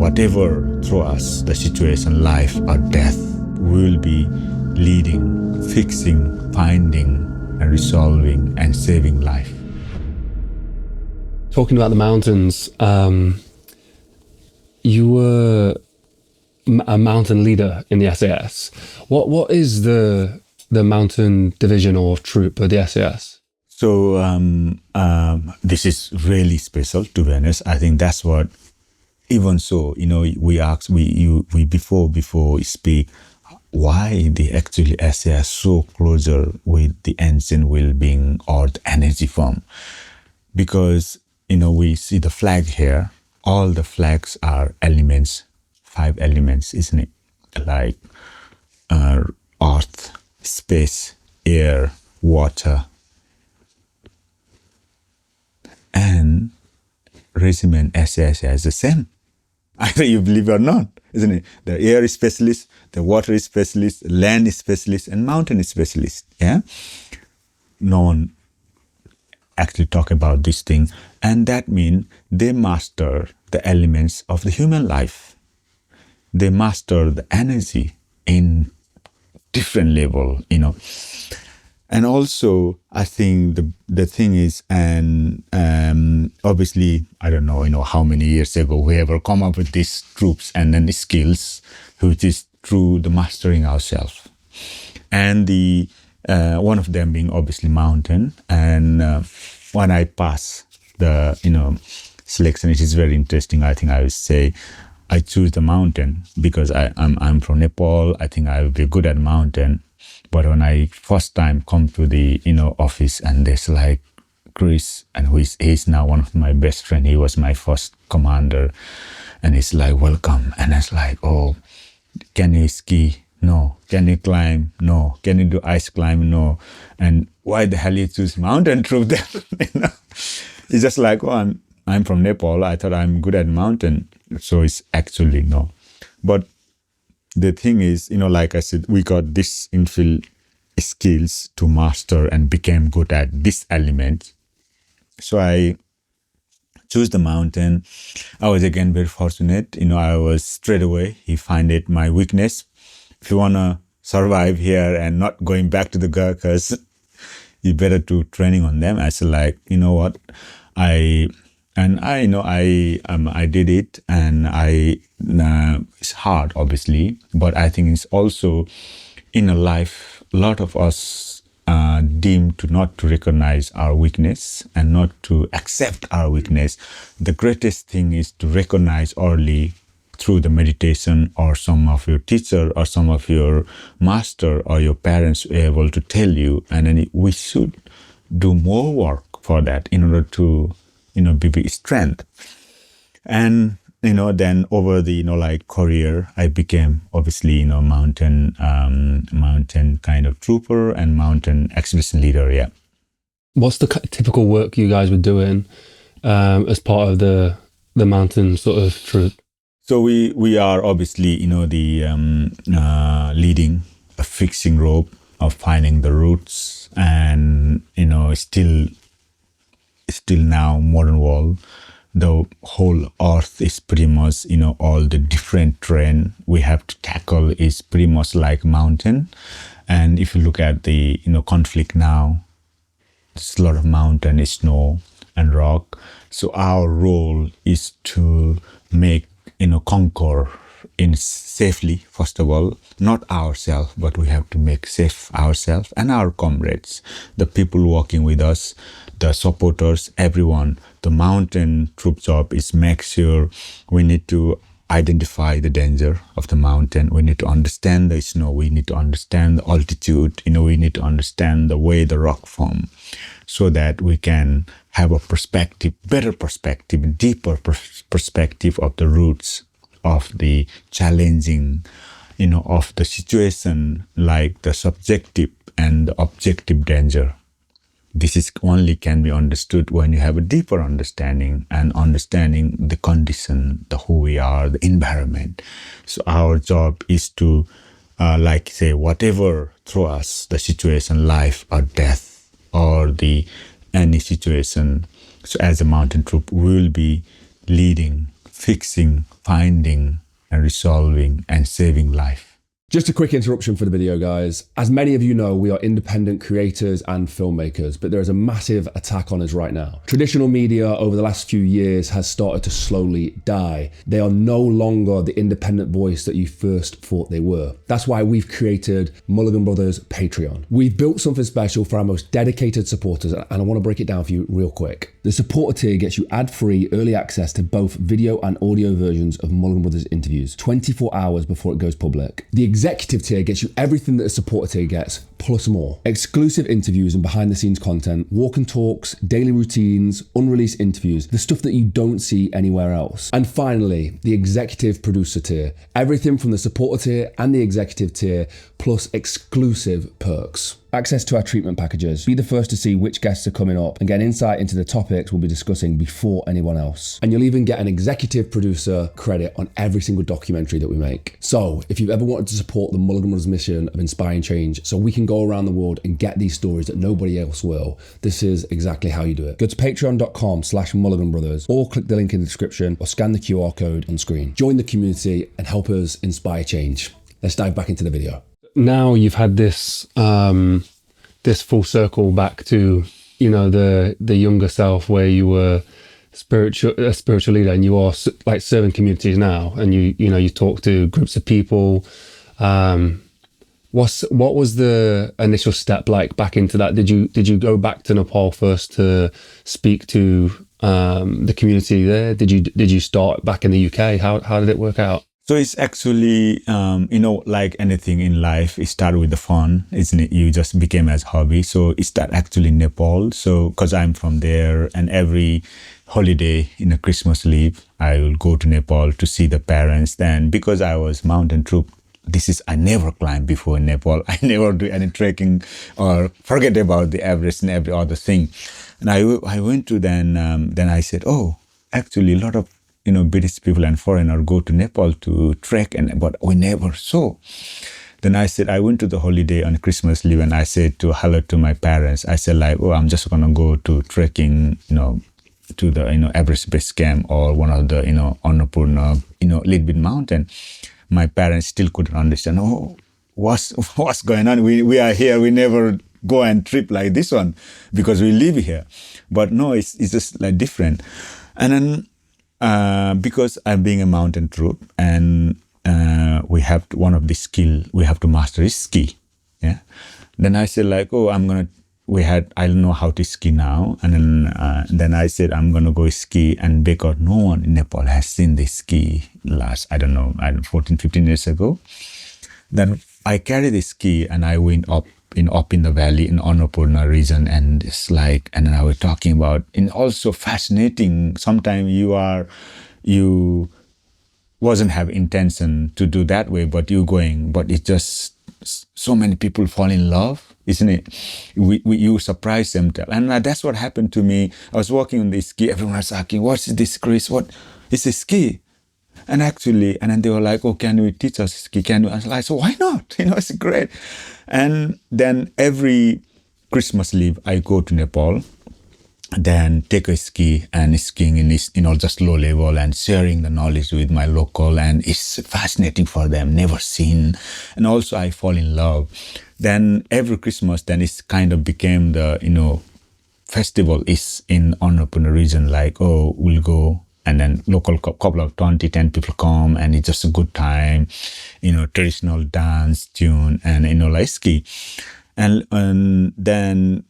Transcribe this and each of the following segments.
whatever throw us, the situation, life or death, we will be leading, fixing, finding, and resolving and saving life. Talking about the mountains, you were a mountain leader in the SAS. What is the mountain division or troop of the SAS? So this is really special, to be honest. I think that's what, even so, we before we speak, why the actually SAS so closer with the ancient well-being or the energy form. Because, we see the flag here, all the flags are elements, 5 elements, isn't it? Like earth, space, air, water, and regiment SAS is the same. Either you believe or not, isn't it? The air is specialist, the water is specialist, land is specialist, and mountain is specialist. Yeah, no one actually talk about this thing, and that means they master the elements of the human life. They master the energy in different level, And also, I think the thing is, and obviously, I don't know, how many years ago we ever come up with these troops and then the skills, which is through the mastering ourselves. And the one of them being obviously mountain. And when I pass the, selection, it is very interesting. I think I would say I choose the mountain because I'm from Nepal. I think I will be good at mountain. But when I first time come to the office, and there's like Chris, and he's now one of my best friend. He was my first commander, and he's like, welcome. And it's like, oh, can you ski? No. Can you climb? No. Can you do ice climb? No. And why the hell you choose mountain troop then? It's just like, oh, I'm from Nepal. I thought I'm good at mountain. So it's actually no. But the thing is, like I said, we got this infill skills to master and became good at this element. So I choose the mountain. I was again very fortunate. I was straight away, he find it my weakness. If you want to survive here and not going back to the Gurkhas, you better do training on them. I said, like, you know what? I did it, and it's hard, obviously, but I think it's also in a life, a lot of us are deemed to not to recognize our weakness and not to accept our weakness. The greatest thing is to recognize early through the meditation, or some of your teacher or some of your master or your parents are able to tell you, and then we should do more work for that in order to be strength. And then over the like career, I became obviously mountain kind of trooper and mountain expedition leader. Yeah. What's the typical work you guys were doing as part of the mountain sort of troop? So we are obviously the leading a fixing rope of finding the routes, and still now modern world, the whole earth is pretty much all the different terrain we have to tackle is pretty much like mountain. And if you look at the conflict now, there's a lot of mountain, snow and rock. So our role is to make conquer in safely, first of all, not ourselves, but we have to make safe ourselves and our comrades, the people working with us, the supporters, everyone. The mountain troop job is make sure we need to identify the danger of the mountain. We need to understand the snow. We need to understand the altitude. We need to understand the way the rock form, so that we can have a perspective, better perspective, deeper perspective of the roots of the challenging, of the situation, like the subjective and the objective danger. This is only can be understood when you have a deeper understanding and understanding the condition, the who we are, the environment. So our job is to, like say, whatever throw us, the situation, life or death, or any situation. So as a mountain troop, we will be leading, fixing, finding, and resolving, and saving life. Just a quick interruption for the video, guys. As many of you know, we are independent creators and filmmakers, but there is a massive attack on us right now. Traditional media over the last few years has started to slowly die. They are no longer the independent voice that you first thought they were. That's why we've created Mulligan Brothers Patreon. We've built something special for our most dedicated supporters, and I want to break it down for you real quick. The supporter tier gets you ad-free early access to both video and audio versions of Mulligan Brothers interviews 24 hours before it goes public. The executive tier gets you everything that a supporter tier gets, plus more. Exclusive interviews and behind the scenes content, walk and talks, daily routines, unreleased interviews, the stuff that you don't see anywhere else. And finally, the executive producer tier. Everything from the supporter tier and the executive tier, plus exclusive perks. Access to our treatment packages. Be the first to see which guests are coming up and get insight into the topics we'll be discussing before anyone else. And you'll even get an executive producer credit on every single documentary that we make. So if you've ever wanted to support the Mulligan Brothers mission of inspiring change so we can go around the world and get these stories that nobody else will, this is exactly how you do it. Go to patreon.com/Mulligan Brothers or click the link in the description or scan the QR code on screen. Join the community and help us inspire change. Let's dive back into the video. Now you've had this this full circle back to, you know, the younger self where you were a spiritual leader, and you are like serving communities now, and you talk to groups of people. What was the initial step like back into that? Did you go back to Nepal first to speak to the community there? Did you start back in the UK? How did it work out? So it's actually, like anything in life, it started with the fun, isn't it? You just became as hobby. So it started actually in Nepal. So, cause I'm from there, and every holiday in a Christmas leave, I will go to Nepal to see the parents. Then because I was mountain troop, I never climbed before in Nepal. I never do any trekking or forget about the Everest and every other thing. And I went to then I said, oh, actually a lot of, British people and foreigner go to Nepal to trek, but we never saw. Then I said, I went to the holiday on Christmas leave, and I said hello to my parents. I said I'm just going to go to trekking, to the, Everest base camp or one of the, Annapurna, little bit mountain. My parents still couldn't understand, what's going on? We are here. We never go and trip like this one because we live here. But no, it's just like different. And then, because I'm being a mountain troop, and we have one of the skill we have to master is ski. Yeah. Then I said I don't know how to ski now. And then I said, I'm going to go ski. And because no one in Nepal has seen the ski last, 14, 15 years ago. Then I carried the ski and I went up in the valley in Annapurna region, and it's and then I was talking about, and also fascinating. Sometimes you wasn't have intention to do that way, but you going, but it's just so many people fall in love, isn't it? You surprise them, and that's what happened to me. I was walking on the ski, everyone was asking, "What's this, Chris? What is a ski?" And then they were like, "Oh, can you teach us ski? Can you?" I was like, "So why not? It's great." And then every Christmas leave, I go to Nepal, then take a ski and skiing in just low level and sharing the knowledge with my local, and it's fascinating for them, never seen. And also I fall in love. Then every Christmas, then it's kind of became the, festival is in Annapurna region, we'll go. And then local couple of 10 people come, and it's just a good time, traditional dance, tune, and ski. And then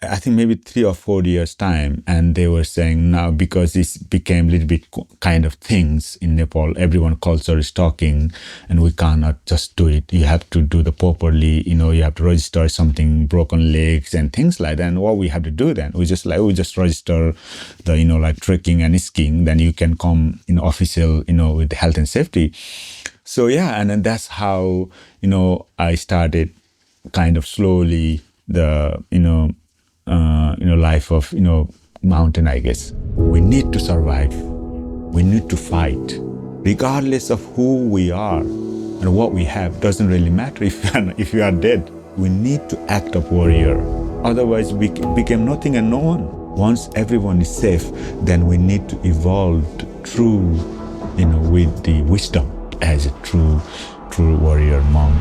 I think maybe 3 or 4 years time, and they were saying now, because this became a little bit kind of things in Nepal, everyone culture is talking, and we cannot just do it. You have to do the properly, you have to register something, broken legs and things like that. And what we have to do then, we just register the, trekking and skiing, then you can come official, with health and safety. So yeah, and then that's how, I started kind of slowly the, life of, mountain, I guess. We need to survive. We need to fight. Regardless of who we are and what we have, doesn't really matter if you are dead. We need to act of warrior. Otherwise, we become nothing and no one. Once everyone is safe, then we need to evolve true with the wisdom as a true warrior monk.